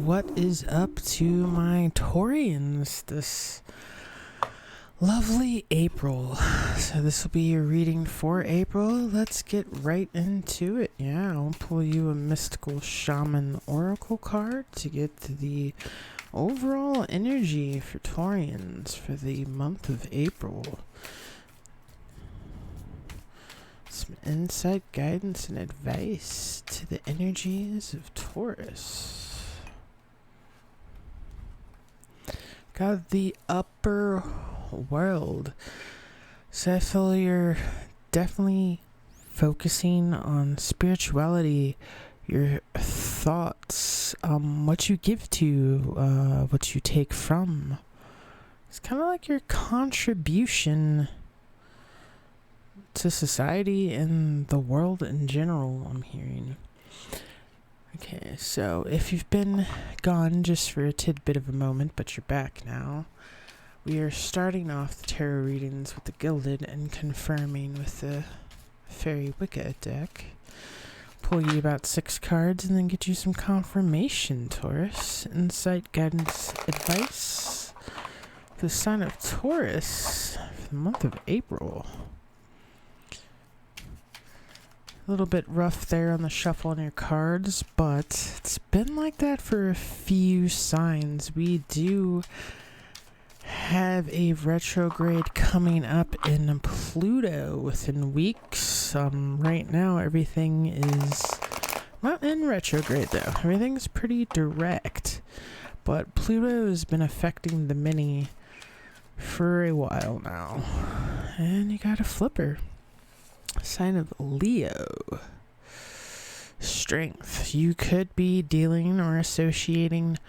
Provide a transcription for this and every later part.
what is up to my Taurians this lovely April? So this will be your reading for April. Let's get right into it. Yeah, I'll pull you a Mystical Shaman Oracle card to get to the overall energy for Taurians for the month of April. Some insight, guidance, and advice to the energies of Taurus. Got the upper world. So I feel you're definitely focusing on spirituality, your thoughts, what you give to, what you take from. It's kind of like your contribution to society and the world in general, I'm hearing. Okay, so if you've been gone just for a tidbit of a moment, but you're back now, we are starting off the tarot readings with the Gilded and confirming with the Fairy Wicca deck. Pull you about 6 cards and then get you some confirmation, Taurus. Insight, guidance, advice. The sign of Taurus for the month of April. A little bit rough there on the shuffle on your cards, but it's been like that for a few signs. We do have a retrograde coming up in Pluto within weeks. Right now everything is not in retrograde though. Everything's pretty direct, but Pluto has been affecting the many for a while now. And you got a flipper. Sign of Leo. Strength. You could be dealing or associating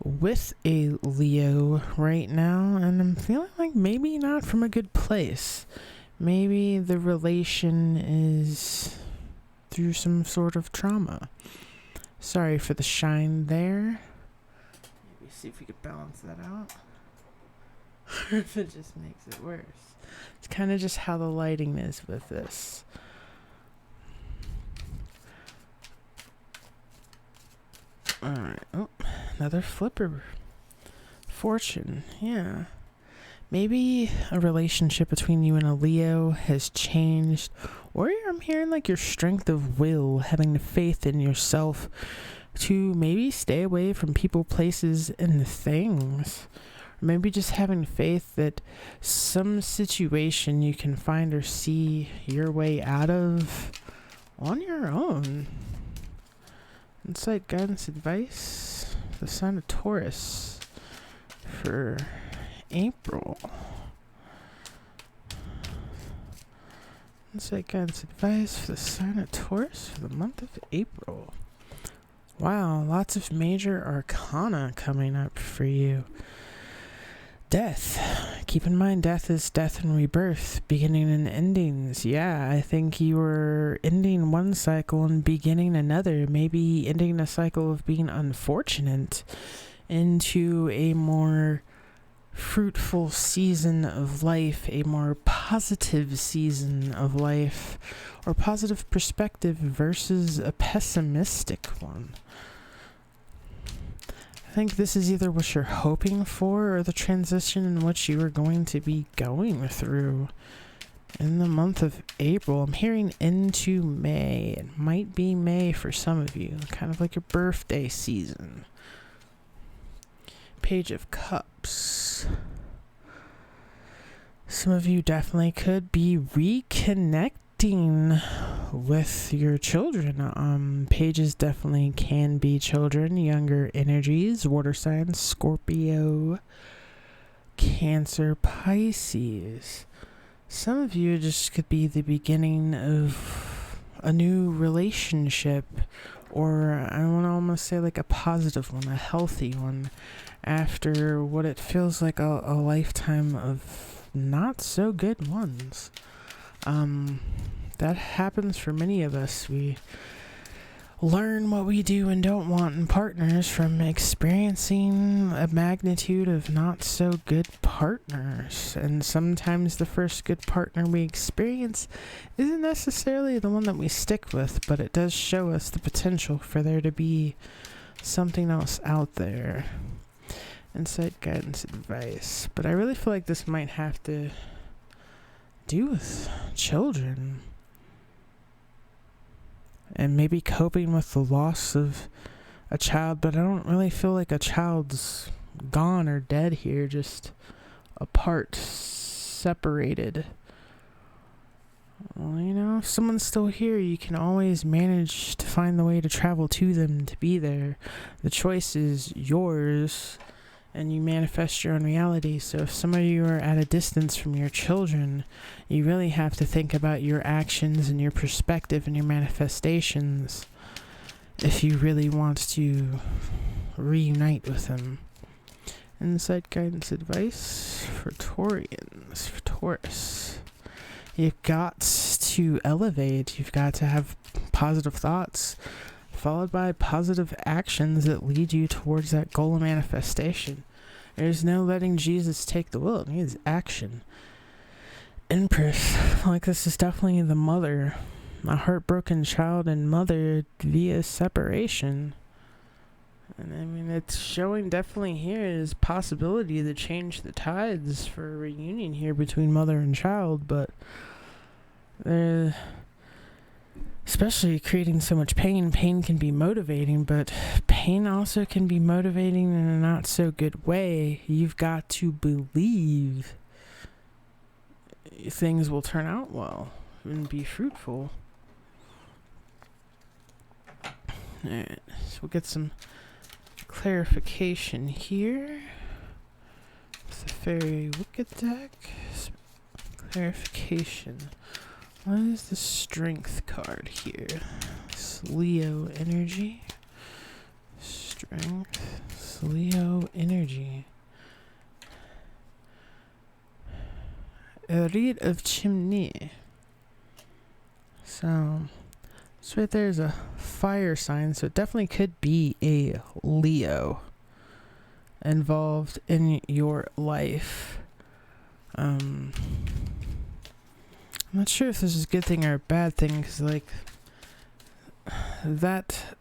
with a Leo right now, and I'm feeling like maybe not from a good place. Maybe the relation is through some sort of trauma. Sorry for the shine there. Maybe see if we could balance that out. Or if it just makes it worse. It's kind of just how the lighting is with this. Alright. Oh, another flipper. Fortune. Yeah. Maybe a relationship between you and a Leo has changed. Or I'm hearing like your strength of will, having faith in yourself to maybe stay away from people, places, and things. Maybe just having faith that some situation you can find or see your way out of on your own. Insight, guidance, advice. The sign of Taurus for April. Insight, guidance, advice for the sign of Taurus for the month of April. Wow, lots of major arcana coming up for you. Death. Keep in mind, death is death and rebirth, beginning and endings. Yeah, I think you were ending one cycle and beginning another. Maybe ending a cycle of being unfortunate into a more fruitful season of life, a more positive season of life, or positive perspective versus a pessimistic one. I think this is either what you're hoping for or the transition in which you are going to be going through in the month of April. I'm hearing into May. It might be May for some of you, kind of like your birthday season. Page of Cups. Some of you definitely could be reconnecting with your children. Pages definitely can be children, younger energies, water signs, Scorpio, Cancer, Pisces. Some of you just could be the beginning of a new relationship, or I want to almost say like a positive one, a healthy one, after what it feels like a lifetime of not so good ones. That happens for many of us. We learn what we do and don't want in partners from experiencing a magnitude of not so good partners. And sometimes the first good partner we experience isn't necessarily the one that we stick with, but it does show us the potential for there to be something else out there. Insight, guidance, advice. But I really feel like this might have to do with children. And maybe coping with the loss of a child, but I don't really feel like a child's gone or dead here, just apart, separated. Well, you know, if someone's still here, you can always manage to find the way to travel to them, to be there. The choice is yours, and you manifest your own reality. So if some of you are at a distance from your children, you really have to think about your actions and your perspective and your manifestations if you really want to reunite with them. Insight, guidance, advice for Taurians, for Taurus. You've got to elevate. You've got to have positive thoughts, followed by positive actions that lead you towards that goal of manifestation. There's no letting Jesus take the wheel. It needs action. Empress, like this is definitely the mother. A heartbroken child and mother via separation. And I mean, it's showing definitely here is possibility to change the tides for a reunion here between mother and child, but especially creating so much pain. Pain can be motivating, but pain also can be motivating in a not so good way. You've got to believe things will turn out well and be fruitful. Alright, so we'll get some clarification here with the Fairy Wicked deck. Clarification. What is the Strength card here? It's Leo energy. Strength. It's Leo energy. A reed of chimney. So right there is a fire sign, so it definitely could be a Leo involved in your life. I'm not sure if this is a good thing or a bad thing, because like that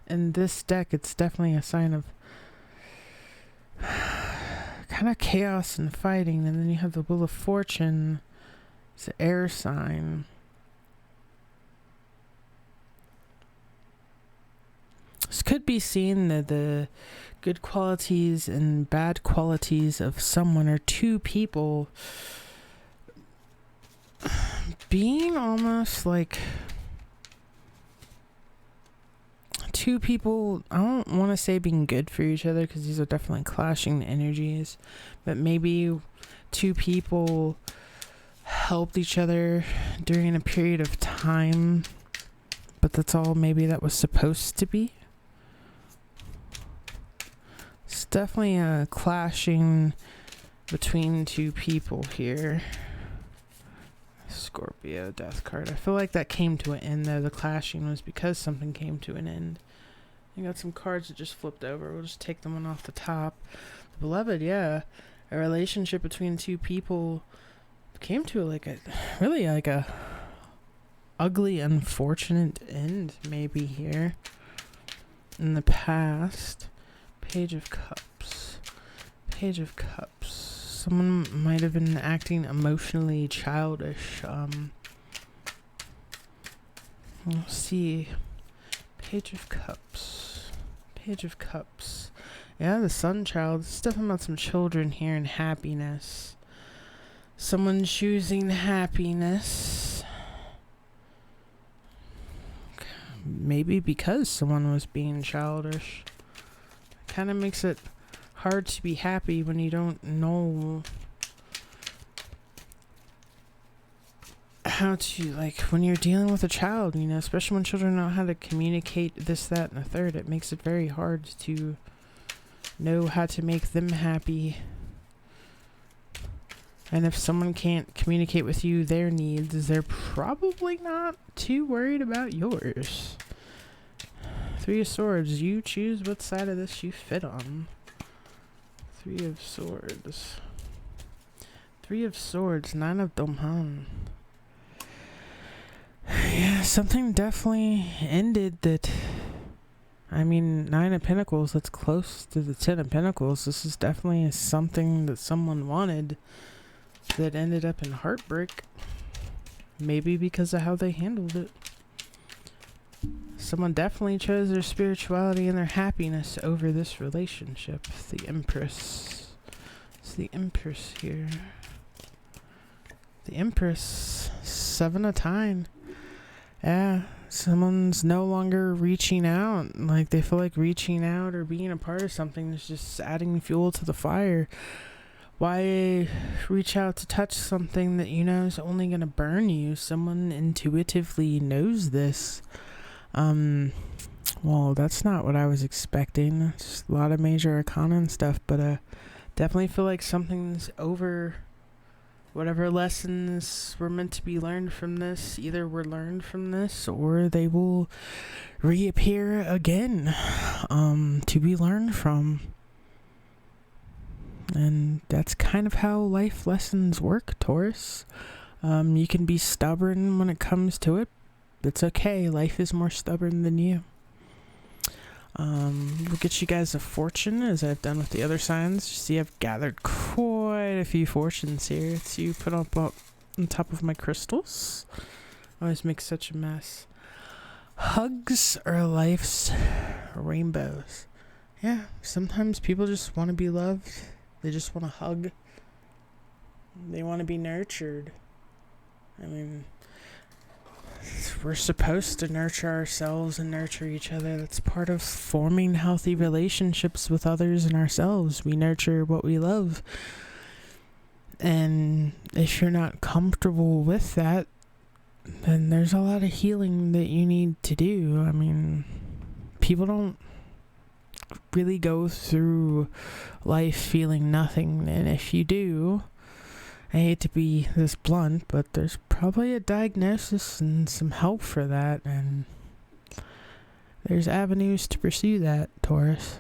in this deck, it's definitely a sign of kind of chaos and fighting. And then you have the Wheel of Fortune. It's an air sign. This could be seen that the good qualities and bad qualities of someone or two people being almost like two people. I don't want to say being good for each other, because these are definitely clashing energies, but maybe two people helped each other during a period of time, but that's all maybe that was supposed to be. It's definitely a clashing between two people here. Scorpio, death card. I feel like that came to an end though. The clashing was because something came to an end. I got some cards that just flipped over. We'll just take them one off the top. The Beloved, yeah. A relationship between two people came to like a ugly, unfortunate end maybe here in the past. Page of Cups. Page of Cups. Someone might have been acting emotionally childish. We'll see. Page of Cups. Page of Cups. Yeah, the Sun Child. It's definitely about some children here and happiness. Someone choosing happiness. Maybe because someone was being childish. Kind of makes it hard to be happy when you don't know how to, like, when you're dealing with a child, you know, especially when children know how to communicate this, that, and the third. It makes it very hard to know how to make them happy. And if someone can't communicate with you their needs, they're probably not too worried about yours. Three of Swords. You choose what side of this you fit on. Three of Swords. Three of Swords. Nine of Domhan. Yeah, something definitely ended that I mean, Nine of Pentacles, that's close to the Ten of Pentacles. This is definitely something that someone wanted that ended up in heartbreak. Maybe because of how they handled it. Someone definitely chose their spirituality and their happiness over this relationship. The Empress. It's the Empress here. The Empress. Seven of Time. Yeah, someone's no longer reaching out. Like, they feel like reaching out or being a part of something is just adding fuel to the fire. Why reach out to touch something that you know is only going to burn you? Someone intuitively knows this. Well, that's not what I was expecting. It's a lot of major arcana and stuff, but definitely feel like something's over. Whatever lessons were meant to be learned from this, either were learned from this or they will reappear again to be learned from. And that's kind of how life lessons work, Taurus. You can be stubborn when it comes to it. It's okay. Life is more stubborn than you. We'll get you guys a fortune, as I've done with the other signs. You see, I've gathered quite a few fortunes here to put up on top of my crystals. I always make such a mess. Hugs are life's rainbows. Yeah, sometimes people just want to be loved. They just want to hug. They want to be nurtured. I mean, we're supposed to nurture ourselves and nurture each other. That's part of forming healthy relationships with others and ourselves. We nurture what we love. And if you're not comfortable with that, then there's a lot of healing that you need to do. I mean, people don't really go through life feeling nothing, and if you do, I hate to be this blunt, but there's probably a diagnosis and some help for that, and there's avenues to pursue that, Taurus.